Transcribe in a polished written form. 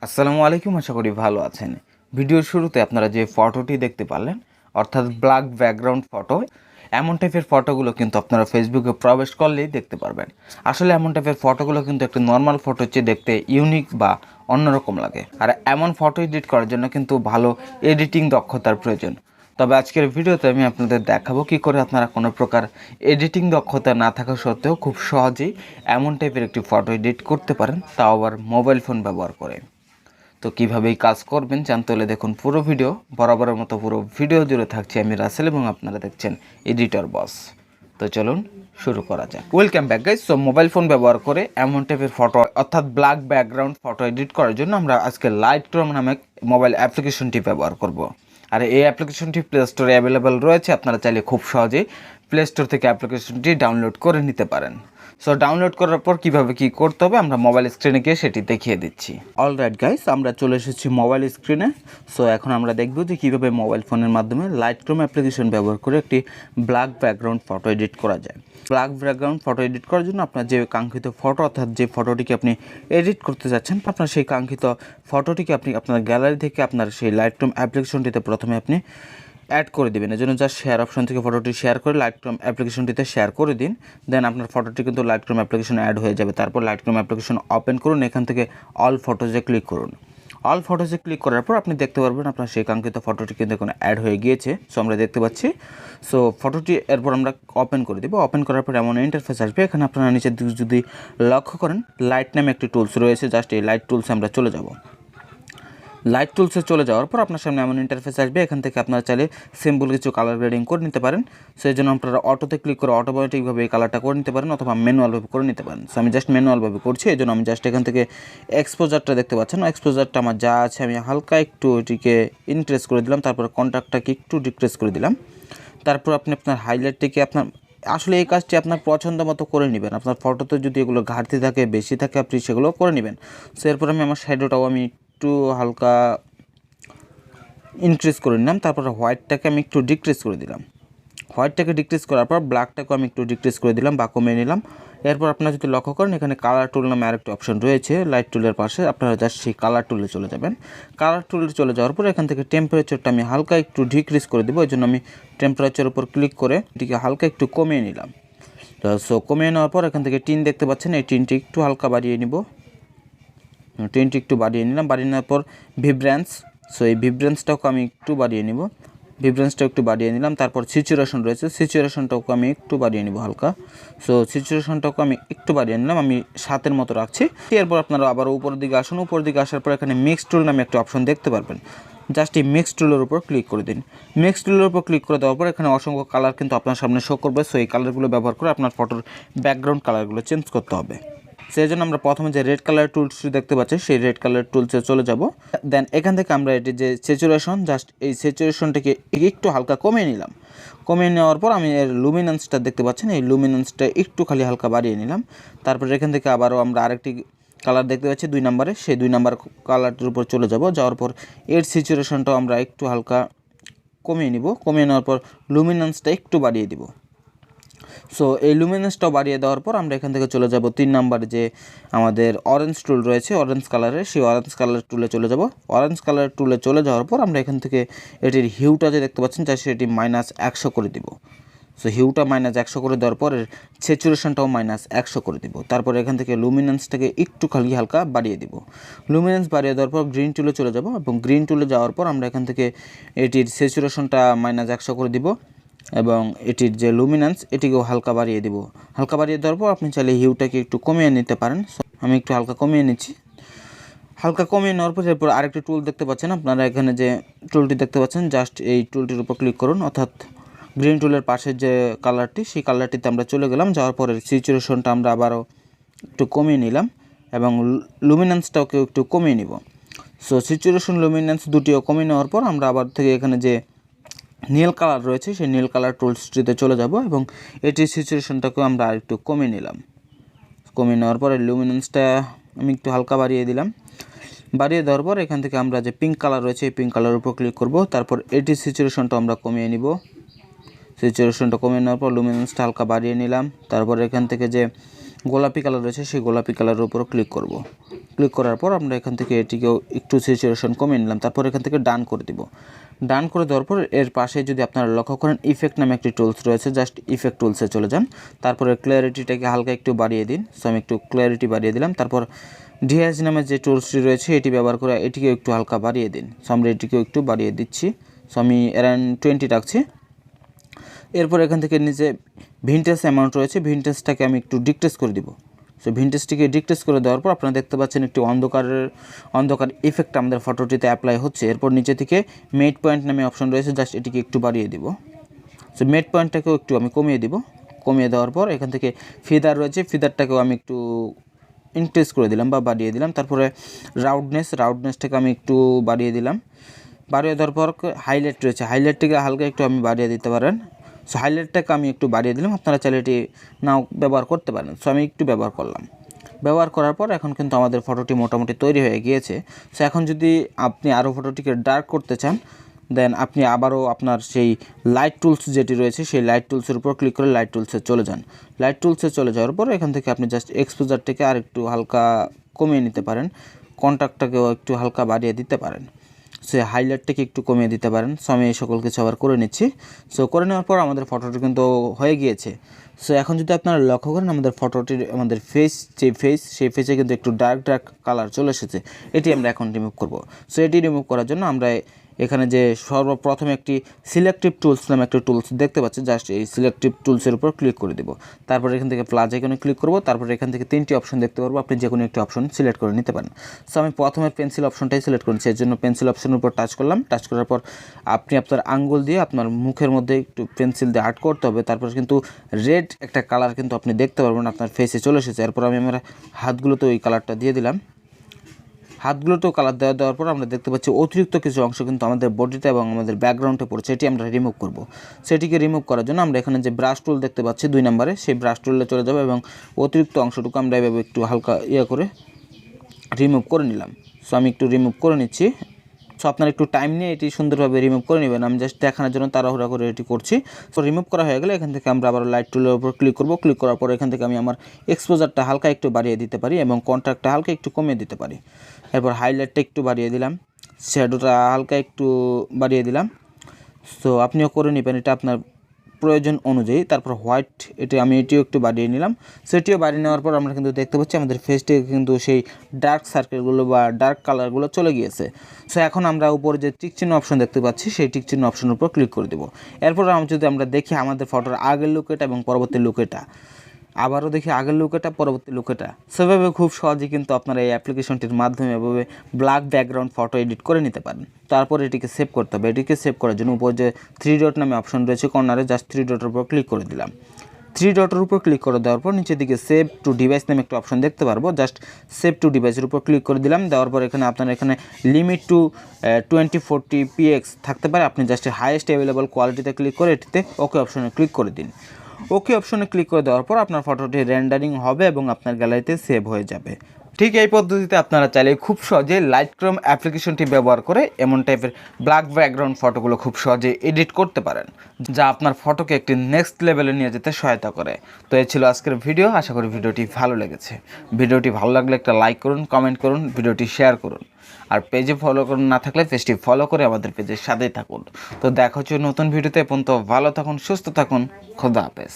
আসসালামু আলাইকুম, আশা করি ভালো আছেন। ভিডিওর শুরুতে আপনারা যে ফটোটি দেখতে পারলেন, অর্থাৎ ব্ল্যাক ব্যাকগ্রাউন্ড ফটো, এমন টাইপের ফটোগুলো কিন্তু আপনারা ফেসবুকে প্রবেশ করলেই দেখতে পারবেন। আসলে এমন টাইপের ফটোগুলো কিন্তু একটা নর্মাল ফটো চেয়ে দেখতে ইউনিক বা অন্যরকম লাগে। আর এমন ফটো এডিট করার জন্য কিন্তু ভালো এডিটিং দক্ষতার প্রয়োজন। তবে আজকের ভিডিওতে আমি আপনাদের দেখাবো কী করে আপনারা কোনো প্রকার এডিটিং দক্ষতা না থাকা সত্ত্বেও খুব সহজেই এমন টাইপের একটি ফটো এডিট করতে পারেন, তাও আবার মোবাইল ফোন ব্যবহার করে। তো কীভাবে এই কাজ করবেন জানতে হলে দেখুন পুরো ভিডিও। বরাবরের মতো পুরো ভিডিও জুড়ে থাকছি আমি রাসেল এবং আপনারা দেখছেন এডিটর বস। তো চলুন শুরু করা যাক। Welcome back guys. So mobile phone ব্যবহার করে এমন টাইপের ফটো অর্থাৎ ব্ল্যাক ব্যাকগ্রাউন্ড ফটো এডিট করার জন্য আমরা আজকে লাইটরুম নামক মোবাইল অ্যাপ্লিকেশনটি ব্যবহার করব। আর এই অ্যাপ্লিকেশনটি প্লে স্টোরে অ্যাভেলেবেল রয়েছে, আপনারা চাইলে খুব সহজেই প্লে স্টোর থেকে অ্যাপ্লিকেশনটি ডাউনলোড করে নিতে পারেন। সো ডাউনলোড করার পর কীভাবে কী করতে হবে আমরা মোবাইল স্ক্রিনে গিয়ে সেটি দেখিয়ে দিচ্ছি। অলরাইট গাইস, আমরা চলে এসেছি মোবাইল স্ক্রিনে। সো এখন আমরা দেখব যে কীভাবে মোবাইল ফোনের মাধ্যমে লাইটরুম অ্যাপ্লিকেশন ব্যবহার করে একটি ব্ল্যাক ব্যাকগ্রাউন্ড ফটো এডিট করা যায়। ব্ল্যাক ব্যাকগ্রাউন্ড ফটো এডিট করার জন্য আপনার যে কাঙ্ক্ষিত ফটো অর্থাৎ যে ফটোটিকে আপনি এডিট করতে যাচ্ছেন, আপনার সেই কাঙ্ক্ষিত ফটোটিকে আপনি আপনার গ্যালারি থেকে আপনার সেই লাইটরুম অ্যাপ্লিকেশনটিতে প্রথমে আপনি অ্যাড করে দেবেন। এজন্য জাস্ট শেয়ার অপশন থেকে ফটোটি শেয়ার করে লাইটরুম অ্যাপ্লিকেশনটিতে শেয়ার করে দিন। দেন আপনার ফটোটি কিন্তু লাইটরুম অ্যাপ্লিকেশনে অ্যাড হয়ে যাবে। তারপর লাইটরুম অ্যাপ্লিকেশন ওপেন করুন, এখান থেকে অল ফটোজে ক্লিক করুন। অল ফটোজে ক্লিক করার পর আপনি দেখতে পারবেন আপনার সেই কাঙ্ক্ষিত ফটোটি কিন্তু এখন অ্যাড হয়ে গিয়েছে। সো আমরা দেখতে পাচ্ছি। সো ফটোটি এরপর আমরা ওপেন করে দেবো। ওপেন করার পর এমন ইন্টারফেস আসবে। এখানে আপনারা নিচে যদি লক্ষ্য করেন, লাইট নামে একটি টুলস রয়েছে। জাস্ট এই লাইট টুলসে আমরা চলে যাব। লাইট টুলসে চলে যাওয়ার পর আপনার সামনে এমন ইন্টারফেস আসবে। এখান থেকে আপনারা চাইলে সিম্পল কিছু কালার গ্রেডিং করে নিতে পারেন। সো এই জন্য আপনারা অটোতে ক্লিক করে অটোমেটিকভাবে এই কালারটা করে নিতে পারেন, অথবা ম্যানুয়ালভাবে করে নিতে পারেন। সো আমি জাস্ট ম্যানুয়ালভাবে করছি। এই জন্য আমি জাস্ট এখান থেকে এক্সপোজারটা দেখতে পাচ্ছেন, এক্সপোজারটা আমার যা আছে আমি হালকা একটু এটিকে ইনক্রিজ করে দিলাম। তারপর কন্ট্রাস্টটাকে একটু ডিক্রিজ করে দিলাম। তারপর আপনি আপনার হাইলাইটটিকে আসলে এই কাজটি আপনার পছন্দ মতো করে নেবেন। আপনার ফটোতে যদি এগুলো ঘাটতি থাকে, বেশি থাকে, আপনি সেগুলো করে নেবেন। সো এরপর আমি আমার শ্যাডোটাও আমি একটু হালকা ইনক্রিজ করে নিলাম। তারপর হোয়াইটটাকে আমি একটু ডিক্রিজ করে দিলাম। হোয়াইটটাকে ডিক্রিজ করার পর ব্ল্যাকটাকে আমি একটু ডিক্রিজ করে দিলাম বা কমিয়ে নিলাম। এরপর আপনারা যদি লক্ষ্য করেন, এখানে কালার টুল নামে আরেকটি অপশন রয়েছে লাইট টুলের পাশে। আপনারা জাস্ট সেই কালার টুলে চলে যাবেন। কালার টুলে চলে যাওয়ার পর এখান থেকে টেম্পারেচারটা আমি হালকা একটু ডিক্রিজ করে দেবো। এই জন্য আমি টেম্পারেচারের উপর ক্লিক করে এটিকে হালকা একটু কমিয়ে নিলাম। তো সো কমিয়ে নেওয়ার পর এখান থেকে টিন দেখতে পাচ্ছেন, এই টিনটি একটু হালকা বাড়িয়ে নিব। টিনটি একটু বাড়িয়ে নিলাম। বাড়িয়ে নেওয়ার পর ভিব্রেন্স, সো এই ভিব্রেন্সটাকে আমি একটু বাড়িয়ে নিব। ভিব্রেন্সটা একটু বাড়িয়ে নিলাম। তারপর সিচুয়েশন রয়েছে, সিচুয়েশনটাকে আমি একটু বাড়িয়ে নিব হালকা। সো সিচুয়েশনটাকে আমি একটু বাড়িয়ে নিলাম, আমি 7-এর মতো রাখছি। এরপর আপনারা আবার উপরের দিকে আসুন। উপরের দিকে আসার পর এখানে মিক্স টুল নামে একটা অপশন দেখতে পারবেন। জাস্ট এই মিক্স টুলের উপর ক্লিক করে দিন। মিক্স টুলের উপর ক্লিক করে দেওয়ার পর এখানে অসংখ্য কালার কিন্তু আপনার সামনে শো করবে। সো এই কালারগুলো ব্যবহার করে আপনার ফটোর ব্যাকগ্রাউন্ড কালারগুলো চেঞ্জ করতে হবে। সেই জন্য আমরা প্রথমে যে রেড কালার টুলসটি দেখতে পাচ্ছি, সেই রেড কালার টুলসে চলে যাব। দেন এখান থেকে আমরা এটি যে স্যাচুরেশন, জাস্ট এই স্যাচুরেশনটাকে একটু হালকা কমিয়ে নিলাম। কমিয়ে নেওয়ার পর আমি এর লুমিনেন্সটা দেখতে পাচ্ছেন, এই লুমিনেন্সটা একটু খালি হালকা বাড়িয়ে নিলাম। তারপর এখান থেকে আবারও আমরা আরেকটি কালার দেখতে পাচ্ছি 2 নম্বরে, সেই 2 নম্বর কালারটির উপর চলে যাব। যাওয়ার পর এর স্যাচুরেশনটাও আমরা একটু হালকা কমিয়ে নিব। কমিয়ে নেওয়ার পর লুমিনেন্সটা একটু বাড়িয়ে দিব। সো এই লুমিনেন্সটাও বাড়িয়ে দেওয়ার পর আমরা এখান থেকে চলে যাব 3 নাম্বার যে আমাদের অরেঞ্জ টুল রয়েছে অরেঞ্জ কালারের, সেই অরেঞ্জ কালার টুলে চলে যাব। অরেঞ্জ কালার টুলে চলে যাওয়ার পর আমরা এখান থেকে এটির হিউটা যে দেখতে পাচ্ছেন, চাই সেটি -100 করে দিব। সো হিউটা -100 করে দেওয়ার পর স্যাচুরেশনটাও -100 করে দিব। তারপর এখান থেকে লুমিনেন্সটাকে একটু খালি হালকা বাড়িয়ে দিব। লুমিনেন্স বাড়িয়ে দেওয়ার পর গ্রিন টুলে চলে যাব, এবং গ্রিন টুলে যাওয়ার পর আমরা এখান থেকে এটির স্যাচুরেশনটা -100 করে দিব, এবং এটির যে লুমিনেন্স এটিকেও হালকা বাড়িয়ে দিব। হালকা বাড়িয়ে দেওয়ার পর আপনি চাইলে হিউটাকে একটু কমিয়ে নিতে পারেন। আমি একটু হালকা কমিয়ে নিচ্ছি। হালকা কমিয়ে নেওয়ার পর এরপর আরেকটি টুল দেখতে পাচ্ছেন, আপনারা এখানে যে টুলটি দেখতে পাচ্ছেন, জাস্ট এই টুলটির উপর ক্লিক করুন, অর্থাৎ গ্রিন টুলের পাশের যে কালারটি, সেই কালারটিতে আমরা চলে গেলাম। যাওয়ার পরে স্যাচুরেশনটা আমরা আবারও একটু কমিয়ে নিলাম, এবং লুমিনেন্সটাকে একটু কমিয়ে নিব। সো স্যাচুরেশন লুমিনেন্স দুটিও কমিয়ে নেওয়ার পর আমরা আবার থেকে এখানে যে নীল কালার রয়েছে সেই নীল কালার টুলসটিতে চলে যাব, এবং এটির সিচুয়েশনটাকেও আমরা আরেকটু কমিয়ে নিলাম। কমিয়ে নেওয়ার পরে লুমিনেন্সটা আমি একটু হালকা বাড়িয়ে দিলাম। বাড়িয়ে দেওয়ার পর এখান থেকে আমরা যে পিঙ্ক কালার রয়েছে এই পিঙ্ক কালারের উপর ক্লিক করব। তারপর এটির সিচুয়েশনটা আমরা কমিয়ে নিব। সিচুয়েশনটা কমিয়ে নেওয়ার পর লুমিনেন্সটা হালকা বাড়িয়ে নিলাম। তারপর এখান থেকে যে গোলাপি কালার রয়েছে সেই গোলাপি কালারের উপর ক্লিক করব। ক্লিক করার পর আমরা এখান থেকে এটিকেও একটু স্যাচুরেশন কমিয়ে নিলাম, তারপর এখান থেকে ডান করে দিব। ডান করে দেওয়ার পর এর পাশে যদি আপনারা লক্ষ্য করেন ইফেক্ট নামে একটি টুলস রয়েছে, জাস্ট ইফেক্ট টুলসে চলে যান। তারপরে ক্লিয়ারিটিটাকে হালকা একটু বাড়িয়ে দিন। সো আমি একটু ক্লিয়ারিটি বাড়িয়ে দিলাম। তারপর ডিএস নামে যে টুলসটি রয়েছে এটি ব্যবহার করে এটিকে একটু হালকা বাড়িয়ে দিন। সো আমরা এটিকেও একটু বাড়িয়ে দিচ্ছি। সো আমি অ্যারাউন্ড 20 রাখছি। এরপর এখান থেকে নিচে ভিনটেজ অ্যামাউন্ট রয়েছে, ভিনটেজটাকে আমি একটু ডিক্রিজ করে দিব। সো ভিনটেজটিকে ডিক্রিজ করে দেওয়ার পর আপনারা দেখতে পাচ্ছেন একটি অন্ধকার ইফেক্ট আমাদের ফটোটিতে অ্যাপ্লাই হচ্ছে। এরপর নিচে থেকে মেট পয়েন্ট নামে অপশন রয়েছে, জাস্ট এটিকে একটু বাড়িয়ে দিব। সো মেট পয়েন্টটাকেও একটু আমি কমিয়ে দিব। কমিয়ে দেওয়ার পর এখান থেকে ফিদার রয়েছে, ফিদারটাকেও আমি একটু ইনক্রিজ করে দিলাম বা বাড়িয়ে দিলাম। তারপরে রাউডনেসটাকে আমি একটু বাড়িয়ে দিলাম। বাড়িয়ে দেওয়ার পর হাইলাইট রয়েছে, হাইলাইটটাকে হালকা একটু আমি বাড়িয়ে দিতে পারেন। সো হাইলাইটটাকে আমি একটু বাড়িয়ে দিলাম, আপনারা চাইলে এটি নাও ব্যবহার করতে পারেন। সো আমি একটু ব্যবহার করলাম। ব্যবহার করার পর এখন কিন্তু আমাদের ফটোটি মোটামুটি তৈরি হয়ে গিয়েছে। সো এখন যদি আপনি আরও ফটোটিকে ডার্ক করতে চান, দেন আপনি আবারও আপনার সেই লাইট টুলস যেটি রয়েছে সেই লাইট টুলসের উপর ক্লিক করে লাইট টুলসে চলে যান। লাইট টুলসে চলে যাওয়ার পর এখান থেকে আপনি জাস্ট এক্সপোজারটাকে আর একটু হালকা কমিয়ে নিতে পারেন, কন্ট্রাস্টটাকেও একটু হালকা বাড়িয়ে দিতে পারেন, সো হাইলাইটটাকে একটু কমিয়ে দিতে পারেন। সো আমি এই সকল কিছু আবার করে নিচ্ছি। সো করে নেওয়ার পর আমাদের ফটোটি কিন্তু হয়ে গিয়েছে। সো এখন যদি আপনারা লক্ষ্য করেন আমাদের সেই ফেসে কিন্তু একটু ডার্ক কালার চলে এসেছে। এটি আমরা এখন রিমুভ করব। সো এটি রিমুভ করার জন্য আমরা এখানে যে সর্বপ্রথম একটি সিলেক্টিভ টুলস নামে একটা টুলস দেখতে পাচ্ছি, জাস্ট এই সিলেক্টিভ টুলসের উপর ক্লিক করে দেব। তারপর এখান থেকে প্লাস আইকনে ক্লিক করব। তারপর এখান থেকে 3টি অপশন দেখতে পারবো, আপনি যে কোনো একটি অপশন সিলেক্ট করে নিতে পারেন। সো আমি প্রথমে পেন্সিল অপশনটাই সিলেক্ট করেছি, এর জন্য পেন্সিল অপশনের উপর টাচ করলাম। টাচ করার পর আপনি আপনার আঙ্গুল দিয়ে আপনার মুখের মধ্যে একটু পেন্সিল দিয়ে আর্ট করতে হবে। তারপর কিন্তু রেড একটা কালার কিন্তু আপনি দেখতে পারবেন আপনার ফেসে চলে এসেছে। এরপর আমি আমার হাতগুলোতে ওই কালারটা দিয়ে দিলাম। হাতগুলোতেও কালার দেওয়ার পর আমরা দেখতে পাচ্ছি অতিরিক্ত কিছু অংশ কিন্তু আমাদের বডিতে এবং আমাদের ব্যাকগ্রাউন্ডে পড়ছে, এটি আমরা রিমুভ করব। সেটিকে রিমুভ করার জন্য আমরা এখানে যে ব্রাশ টুল দেখতে পাচ্ছি 2 নম্বরে, সেই ব্রাশ টুলে চলে যাবো এবং অতিরিক্ত অংশটুকু আমরা এভাবে একটু হালকা করে রিমুভ করে নিলাম। সো আমি একটু রিমুভ করে নিচ্ছি। সো আপনার একটু টাইম নিয়ে এটি সুন্দরভাবে রিমুভ করে নেবেন, আমি জাস্ট দেখানোর জন্য তাড়াহুড়া করে এটি করছি। সো রিমুভ করা হয়ে গেলে এখান থেকে আমরা আবার লাইট টুলের উপর ক্লিক করব। ক্লিক করার পর এখান থেকে আমি আমার এক্সপোজারটা হালকা একটু বাড়িয়ে দিতে পারি এবং কন্ট্রাস্টটা হালকা একটু কমিয়ে দিতে পারি। এরপর হাইলাইটটা একটু বাড়িয়ে দিলাম, শ্যাডোটা হালকা একটু বাড়িয়ে দিলাম। সো আপনিও করে নেবেন এটা আপনার প্রয়োজন অনুযায়ী। তারপর হোয়াইট আমি এটিও একটু বাড়িয়ে নিলাম। সেটিও বাড়িয়ে নেওয়ার পর আমরা কিন্তু দেখতে পাচ্ছি আমাদের ফেসটি কিন্তু সেই ডার্ক সার্কেলগুলো বা ডার্ক কালারগুলো চলে গিয়েছে। সো এখন আমরা উপরে যে টিক চিহ্ন অপশন দেখতে পাচ্ছি সেই টিক চিহ্ন অপশনের উপর ক্লিক করে দেবো। এরপর যদি আমরা দেখি আমাদের ফটোর আগের লুক এটা এবং পরবর্তী লুক এটা, আবারও দেখি আগের লুক এটা পরবর্তী লুক এটা, সেভাবে খুব সহজেই কিন্তু আপনারা এই অ্যাপ্লিকেশনটির মাধ্যমে এভাবে ব্ল্যাক ব্যাকগ্রাউন্ড ফটো এডিট করে নিতে পারেন। তারপর এটিকে সেভ করতে হবে। এটিকে সেভ করার জন্য উপর যে 3 ডট নামে অপশন রয়েছে কর্নারে, জাস্ট 3 ডটের উপর ক্লিক করে দিলাম। 3 ডটের উপর ক্লিক করে দেওয়ার পর নিচের দিকে সেভ টু ডিভাইস নামে একটা অপশন দেখতে পারবো, জাস্ট সেভ টু ডিভাইসের উপর ক্লিক করে দিলাম। দেওয়ার পর আপনার এখানে লিমিট টু 2040px থাকতে পারে, আপনি জাস্ট হাইয়েস্ট অ্যাভেলেবল কোয়ালিটিতে ক্লিক করে এটিতে ওকে অপশনে ক্লিক করে দিন। ওকে অপশনে ক্লিক করে দেওয়ার পর আপনার ফটোটি রেন্ডারিং হবে এবং আপনার গ্যালারিতে সেভ হয়ে যাবে। ঠিক এই পদ্ধতিতে আপনারা চাইলে খুব সহজে লাইটরুম অ্যাপ্লিকেশনটি ব্যবহার করে এমন টাইপের ব্ল্যাক ব্যাকগ্রাউন্ড ফটোগুলো খুব সহজে এডিট করতে পারেন, যা আপনার ফটোকে একটি নেক্সট লেভেলে নিয়ে যেতে সহায়তা করে। তো এই ছিল আজকের ভিডিও, আশা করি ভিডিওটি ভালো লেগেছে। ভিডিওটি ভালো লাগলে একটা লাইক করুন, কমেন্ট করুন, ভিডিওটি শেয়ার করুন। আর পেজে ফলো করুন না থাকলে পেজটি ফলো করে আমাদের পেজের সাথেই থাকুন। তো দেখা হচ্ছে নতুন ভিডিওতে। পর্যন্ত ভালো থাকুন, সুস্থ থাকুন, খোদা হাফেজ।